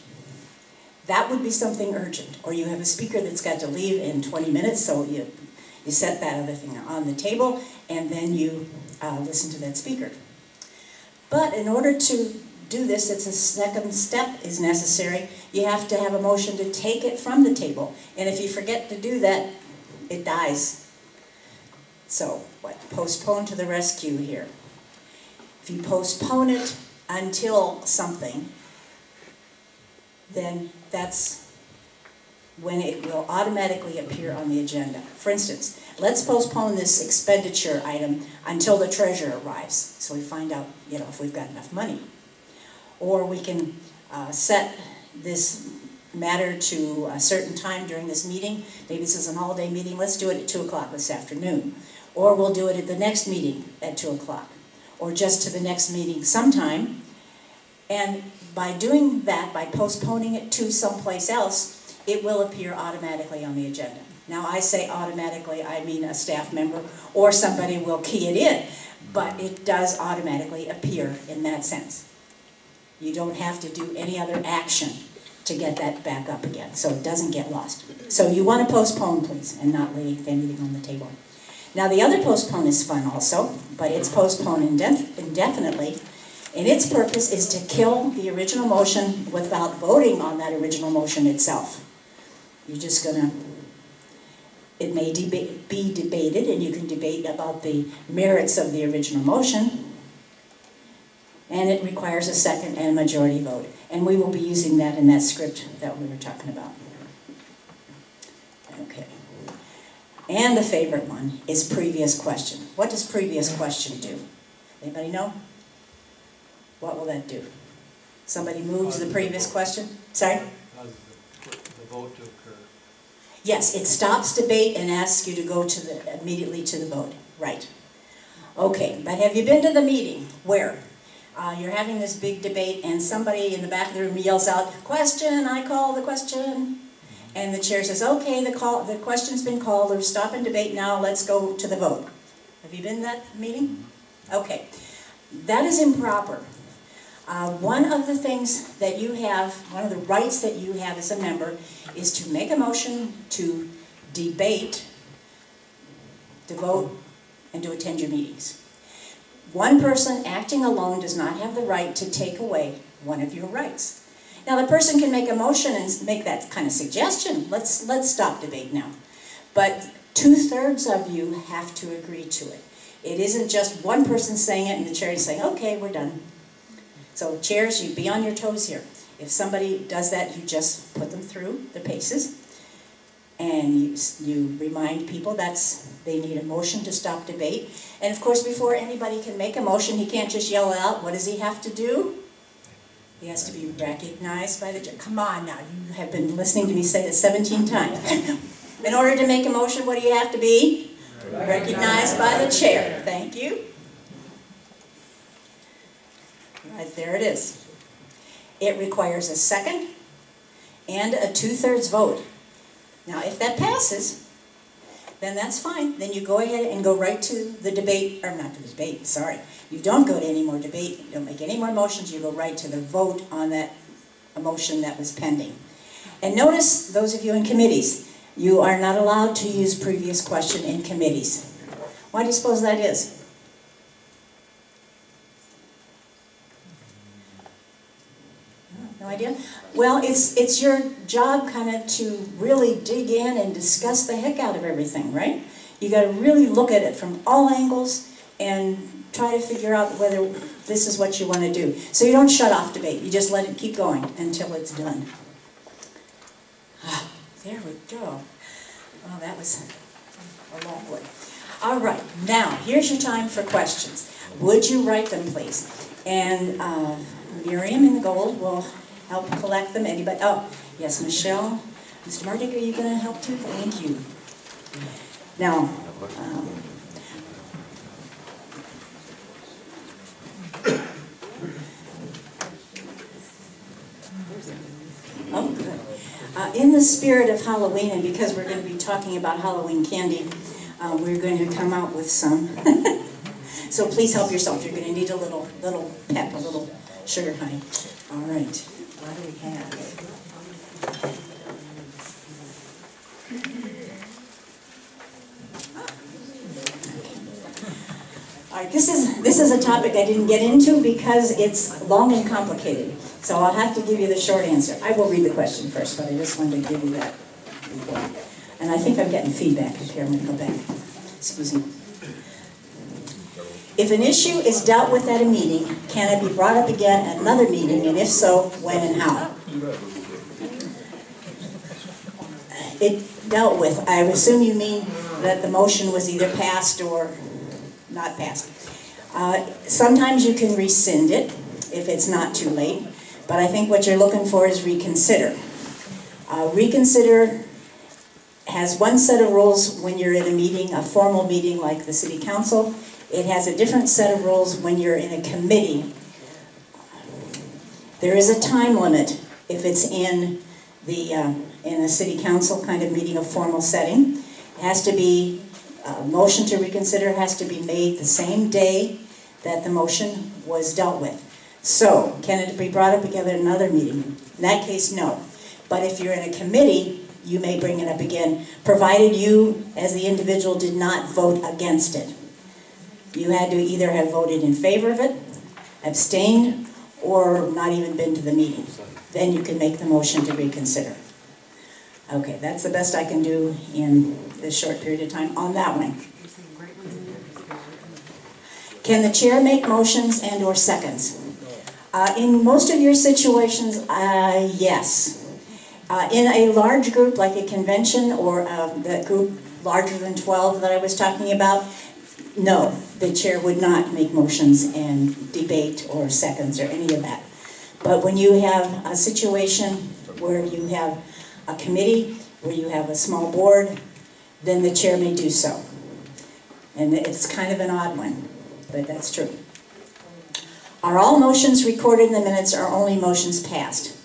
That would be something urgent. Or you have a speaker that's got to leave in 20 minutes, so you set that other thing on the table, and then you listen to that speaker. But in order to do this, it's a second step is necessary. You have to have a motion to take it from the table. And if you forget to do that, it dies. So, postpone to the rescue here. If you postpone it until something, then that's when it will automatically appear on the agenda. For instance, let's postpone this expenditure item until the treasurer arrives, so we find out, if we've got enough money. Or we can set this matter to a certain time during this meeting. Maybe this is an all-day meeting. Let's do it at 2 o'clock this afternoon. Or we'll do it at the next meeting at 2 o'clock. Or just to the next meeting sometime. And by doing that, by postponing it to someplace else, it will appear automatically on the agenda. Now, I say automatically, I mean a staff member or somebody will key it in, but it does automatically appear in that sense. You don't have to do any other action to get that back up again, so it doesn't get lost. So you want to postpone, please, and not leave anything on the table. Now, the other postpone is fun also, but it's postponed indefinitely, and its purpose is to kill the original motion without voting on that original motion itself. You're just gonna, it may be debated, and you can debate about the merits of the original motion, and it requires a second and a majority vote. And we will be using that in that script that we were talking about. Okay. And the favorite one is previous question. What does previous question do? Anybody know? What will that do? Somebody moves the previous question? Sorry? Causes the vote to occur. Yes, it stops debate and asks you to go immediately to the vote. Right. Okay, but have you been to the meeting where you're having this big debate and somebody in the back of the room yells out, "Question, I call the question." And the chair says, "Okay, the question's been called, or stop and debate now, let's go to the vote." Have you been to that meeting? Okay. That is improper. One of the things that you have, one of the rights that you have as a member is to make a motion to debate, to vote, and to attend your meetings. One person acting alone does not have the right to take away one of your rights. Now, the person can make a motion and make that kind of suggestion. Let's stop debate now. But 2/3 of you have to agree to it. It isn't just one person saying it and the chair is saying, "Okay, we're done." So chairs, you be on your toes here. If somebody does that, you just put them through the paces. And you remind people they need a motion to stop debate. And of course, before anybody can make a motion, he can't just yell out. What does he have to do? He has to be recognized by the judge. Come on now, you have been listening to me say this 17 times. In order to make a motion, what do you have to be? Recognized by the chair. Thank you. Right, there it is. It requires a second and a 2/3 vote. Now, if that passes, then that's fine. Then you go ahead and go right to the debate, or not to the debate, sorry. You don't go to any more debate, you don't make any more motions, you go right to the vote on that motion that was pending. And notice, those of you in committees, you are not allowed to use previous question in committees. Why do you suppose that is? No idea? Well, it's your job kind of to really dig in and discuss the heck out of everything, right? You got to really look at it from all angles and try to figure out whether this is what you want to do. So you don't shut off debate. You just let it keep going until it's done. There we go. Oh, that was a long one. All right, now here's your time for questions. Would you write them, please? And Miriam in gold will help collect them. Anybody? Oh, yes, Michelle. Mr. Mardick, are you going to help too? Thank you. Now, oh, good. In the spirit of Halloween, and because we're going to be talking about Halloween candy, we're going to come out with some. So please help yourself. You're going to need a little pep, a little sugar honey. All right. What do we have? All right, this is a topic I didn't get into because it's long and complicated. So I'll have to give you the short answer. I will read the question first, but I just wanted to give you that before. And I think I'm getting feedback here. I'm going to go back. Excuse me. If an issue is dealt with at a meeting, can it be brought up again at another meeting, and if so, when and how? It dealt with, I assume you mean that the motion was either passed or not passed. Sometimes you can rescind it if it's not too late, but I think what you're looking for is reconsider. Reconsider has one set of rules when you're in a meeting, a formal meeting like the city council. It has a different set of rules when you're in a committee. There is a time limit if it's in a city council kind of meeting, a formal setting. It has to be, a motion to reconsider has to be made the same day that the motion was dealt with. So, can it be brought up again at another meeting? In that case, no. But if you're in a committee, you may bring it up again, provided you, as the individual, did not vote against it. You had to either have voted in favor of it, abstained, or not even been to the meeting. Then you can make the motion to reconsider. Okay, that's the best I can do in this short period of time on that one. Can the chair make motions and or seconds? In most of your situations, yes. In a large group like a convention or the group larger than 12 that I was talking about, no, the chair would not make motions and debate or seconds or any of that. But when you have a situation where you have a committee, where you have a small board, then the chair may do so. And it's kind of an odd one, but that's true. Are all motions recorded in the minutes or only motions passed?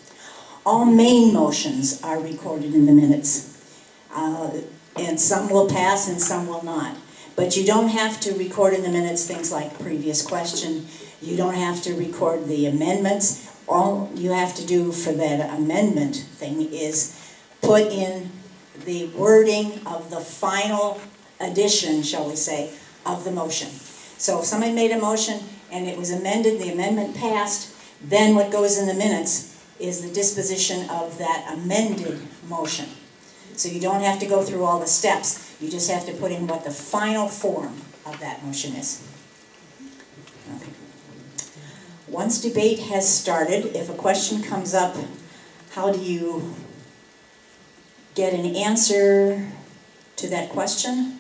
All main motions are recorded in the minutes. And some will pass and some will not. But you don't have to record in the minutes things like previous question. You don't have to record the amendments. All you have to do for that amendment thing is put in the wording of the final addition, shall we say, of the motion. So if somebody made a motion and it was amended, the amendment passed, then what goes in the minutes is the disposition of that amended motion. So you don't have to go through all the steps. You just have to put in what the final form of that motion is. Okay. Once debate has started, if a question comes up, how do you get an answer to that question?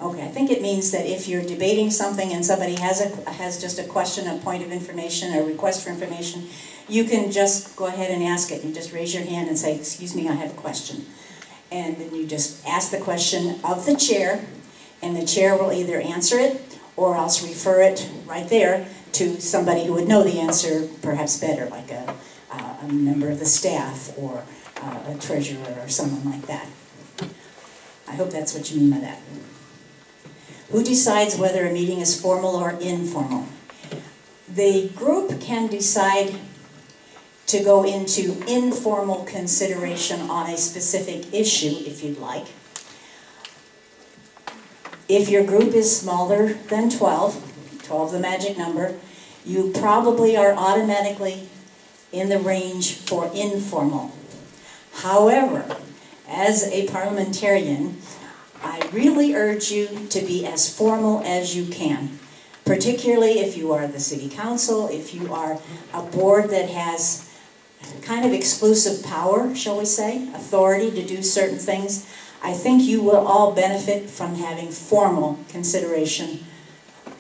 Okay, I think it means that if you're debating something and somebody has just a question, a point of information, a request for information, you can just go ahead and ask it. You just raise your hand and say, excuse me, I have a question. And then you just ask the question of the chair, and the chair will either answer it or else refer it right there to somebody who would know the answer perhaps better, like a member of the staff or a treasurer or someone like that. I hope that's what you mean by that. Who decides whether a meeting is formal or informal? The group can decide to go into informal consideration on a specific issue, if you'd like. If your group is smaller than 12 the magic number, you probably are automatically in the range for informal. However, as a parliamentarian, I really urge you to be as formal as you can, particularly if you are the city council, if you are a board that has kind of exclusive power, shall we say, authority to do certain things. I think you will all benefit from having formal consideration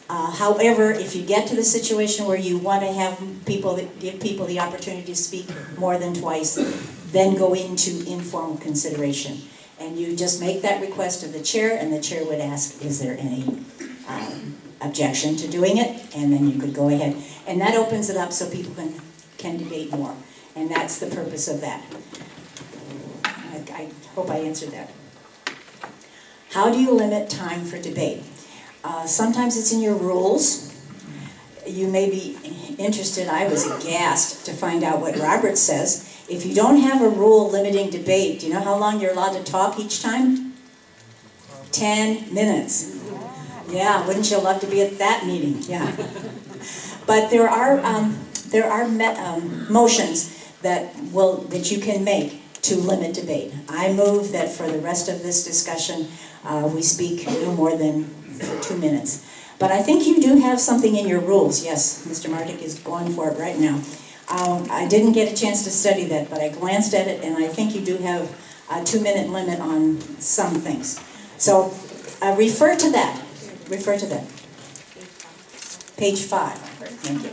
However, if you get to the situation where you want to have give people the opportunity to speak more than twice, then go into informal consideration. And you just make that request of the chair, and the chair would ask, is there any objection to doing it? And then you could go ahead. And that opens it up so people can debate more. And that's the purpose of that. I hope I answered that. How do you limit time for debate? Sometimes it's in your rules. You may be interested, I was aghast to find out what Robert says. If you don't have a rule limiting debate, do you know how long you're allowed to talk each time? 10 minutes. Yeah, wouldn't you love to be at that meeting? Yeah. But there are motions that you can make to limit debate. I move that for the rest of this discussion, we speak no more than 2 minutes. But I think you do have something in your rules. Yes, Mr. Martic is going for it right now. I didn't get a chance to study that, but I glanced at it, and I think you do have a 2-minute limit on some things. So refer to that. Refer to that. Page 5. Thank you.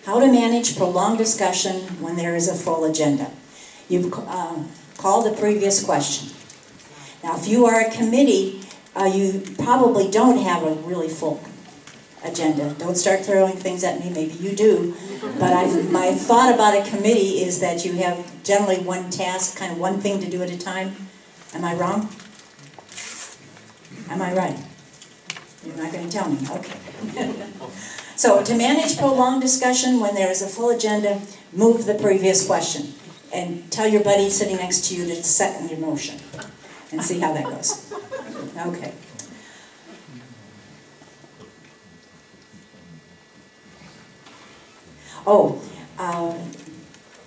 How to manage prolonged discussion when there is a full agenda. You've called the previous question. Now, if you are a committee, you probably don't have a really full agenda. Don't start throwing things at me, maybe you do. But my thought about a committee is that you have generally one task, kind of one thing to do at a time. Am I wrong? Am I right? You're not going to tell me, okay. So to manage prolonged discussion when there is a full agenda, move the previous question. And tell your buddy sitting next to you to second your motion. And see how that goes. Okay.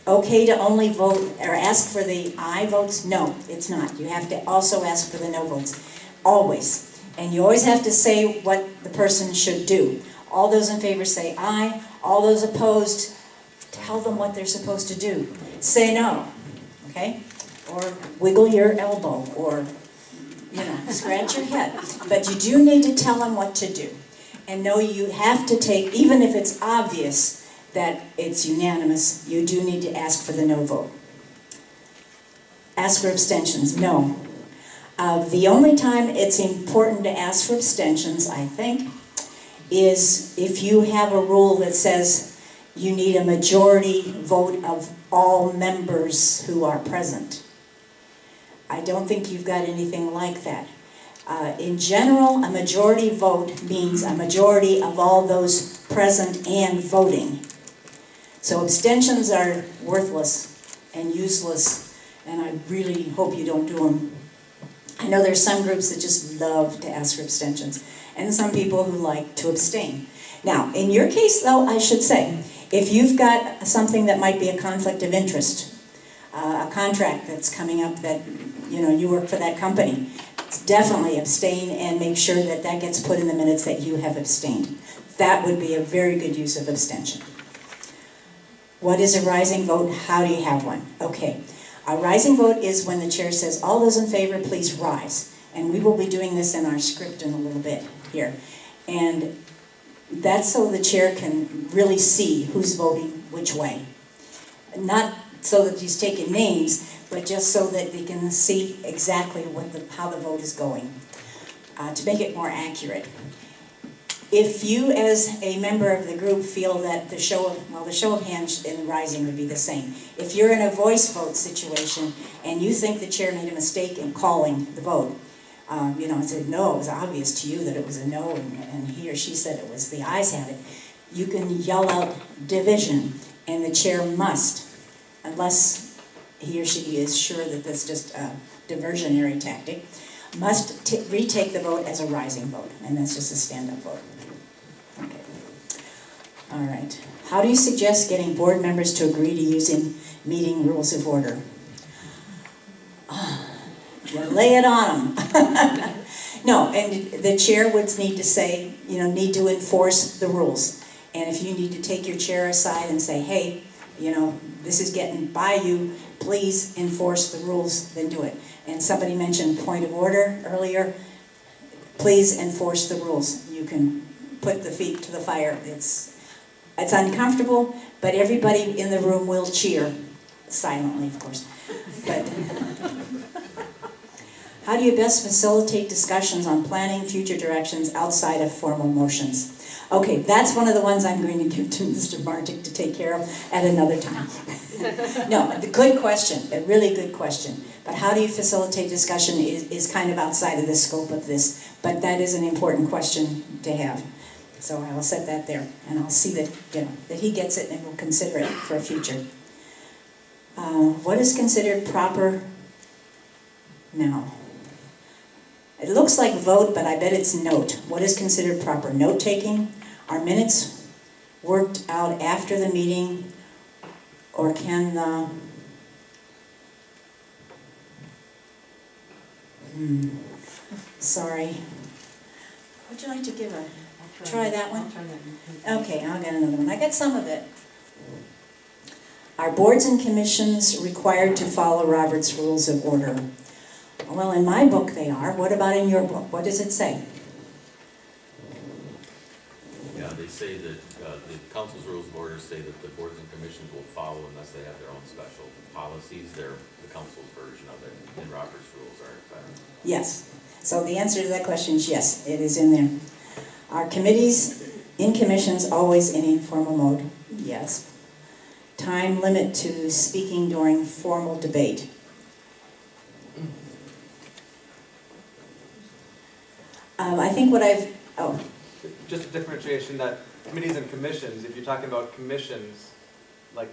Okay to only vote or ask for the aye votes? No, it's not. You have to also ask for the no votes. Always. And you always have to say what the person should do. All those in favor say aye. All those opposed, tell them what they're supposed to do. Say no. Okay? Or wiggle your elbow, or, scratch your head. But you do need to tell them what to do. And know you have to take, even if it's obvious that it's unanimous, you do need to ask for the no vote. Ask for abstentions, no. The only time it's important to ask for abstentions, I think, is if you have a rule that says you need a majority vote of all members who are present. I don't think you've got anything like that. In general, a majority vote means a majority of all those present and voting. So abstentions are worthless and useless, and I really hope you don't do them. I know there's some groups that just love to ask for abstentions, and some people who like to abstain. Now, in your case, though, I should say, if you've got something that might be a conflict of interest, a contract that's coming up that, you work for that company, definitely abstain and make sure that that gets put in the minutes that you have abstained. That would be a very good use of abstention. What is a rising vote? How do you have one? Okay. A rising vote is when the chair says, all those in favor, please rise. And we will be doing this in our script in a little bit here. And that's so the chair can really see who's voting which way. Not so that he's taking names, but just so that they can see exactly how the vote is going, to make it more accurate. If you, as a member of the group, feel that the show of hands in rising would be the same. If you're in a voice vote situation and you think the chair made a mistake in calling the vote, and said no, it was obvious to you that it was a no, and he or she said it was the ayes had it, you can yell out division, and the chair must, unless he or she is sure that that's just a diversionary tactic, must retake the vote as a rising vote, and that's just a stand-up vote. Okay. All right. How do you suggest getting board members to agree to using meeting rules of order? You lay it on them. No, and the chair would need to say, need to enforce the rules. And if you need to take your chair aside and say, hey, this is getting by you, please enforce the rules, then do it. And somebody mentioned point of order earlier. please enforce the rules. You can put the feet to the fire. It's uncomfortable, but everybody in the room will cheer, silently, of course. But how do you best facilitate discussions on planning future directions outside of formal motions? Okay, that's one of the ones I'm going to give to Mr. Bartik to take care of at another time. No, the good question, a really good question. But how do you facilitate discussion is kind of outside of the scope of this, but that is an important question to have. So I will set that there, and I'll see that, that he gets it and will consider it for a future. What is considered proper now? It looks like vote, but I bet it's note. What is considered proper? Note-taking? Are minutes worked out after the meeting, or can the... Sorry. Would you like to give a... Try that one? Okay, I'll get another one. I got some of it. Are boards and commissions required to follow Robert's Rules of Order? Well, in my book they are. What about in your book? What does it say? Yeah, they say that, the council's rules of order say that the boards and commissions will follow unless they have their own special policies. They're the council's version of it, and Robert's rules are in fact. Yes. So the answer to that question is yes, it is in there. Are committees in commissions always in informal mode? Yes. Time limit to speaking during formal debate. I think what I've, Just a differentiation that committees and commissions, if you're talking about commissions, like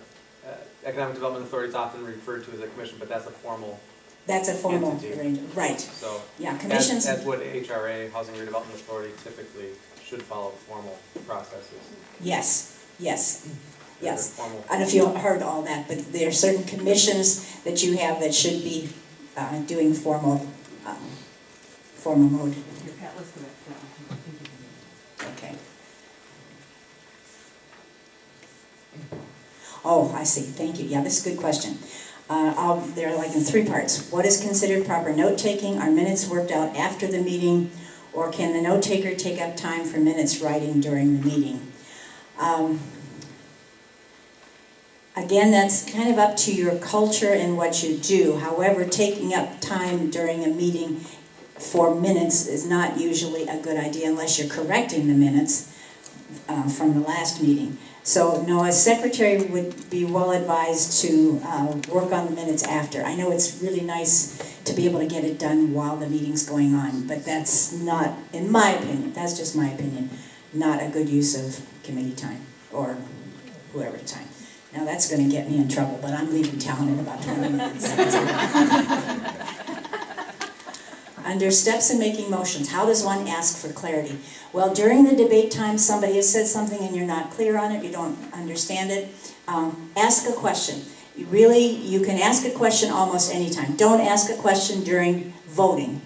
Economic Development Authority is often referred to as a commission, but that's a formal entity. arrangement, right. So, Yeah, commissions. as would HRA, Housing Redevelopment Authority, typically should follow formal processes. Yes, yes, yes. Formal. I don't know if you heard all that, but there are certain commissions that you have that should be doing formal mode. Okay. Oh, I see. Thank you. Yeah, this is a good question. They're like in three parts. What is considered proper note-taking? Are minutes worked out after the meeting? Or can the note-taker take up time for minutes writing during the meeting? Again, that's kind of up to your culture and what you do. However, taking up time during a meeting for minutes is not usually a good idea unless you're correcting the minutes from the last meeting. So no, a secretary would be well advised to work on the minutes after. I know it's really nice to be able to get it done while the meeting's going on, but that's not, in my opinion, that's just my opinion, not a good use of committee time or whoever time. Now that's going to get me in trouble, but I'm leaving town in about 20 minutes. Under steps in making motions, how does one ask for clarity? Well, during the debate time, somebody has said something and you're not clear on it, you don't understand it, ask a question. You can ask a question almost any time. Don't ask a question during voting.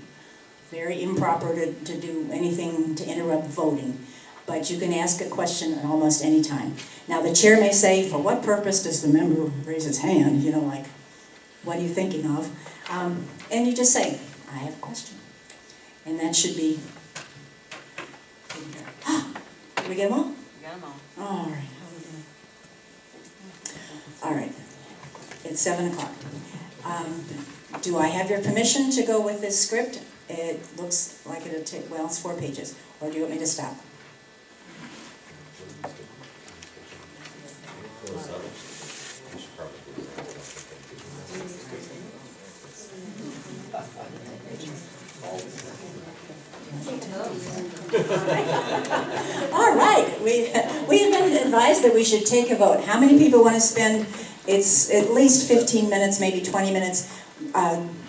Very improper to do anything to interrupt voting. But you can ask a question at almost any time. Now, the chair may say, for what purpose does the member raise his hand? You know, like, what are you thinking of? And you just say, I have a question. And that should be... Did we get them all? We got them all. All right. How are we doing? All right. It's 7 o'clock. Do I have your permission to go with this script? It looks like it'll take, well, it's 4 pages. Or do you want me to stop? All right, we have been advised that we should take a vote. How many people want to spend, it's at least 15 minutes, maybe 20 minutes,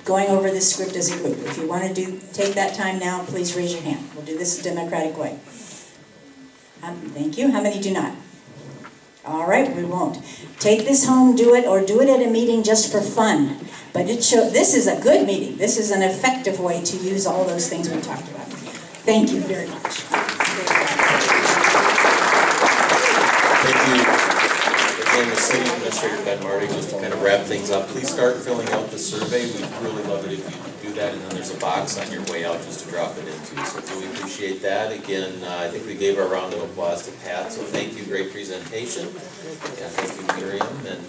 going over this script as a group? If you want to take that time now, please raise your hand. We'll do this a democratic way. Thank you. How many do not? All right, we won't. Take this home, do it, or do it at a meeting just for fun. But this is a good meeting. This is an effective way to use all those things we talked about. Thank you very much. Thank you. And the city administrator, Ben Marty, just to kind of wrap things up, please start filling out the survey. We'd really love it if you do that, and then there's a box on your way out just to drop it into. So really appreciate that. Again, I think we gave our round of applause to Pat, so thank you, great presentation. And thank you, Miriam and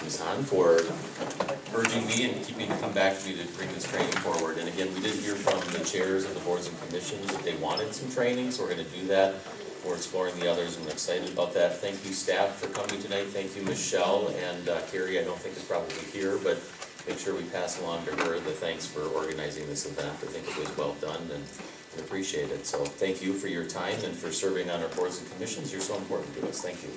Ms. Han for urging me and keeping to come back to me to bring this training forward. And again, we did hear from the chairs of the boards and commissions that they wanted some training, so we're gonna do that. We're exploring the others, and we're excited about that. Thank you, staff, for coming tonight. Thank you, Michelle, and Carrie, I don't think is probably here, but make sure we pass along to her the thanks for organizing this event. I think it was well done and appreciate it. So thank you for your time and for serving on our boards and commissions. You're so important to us. Thank you.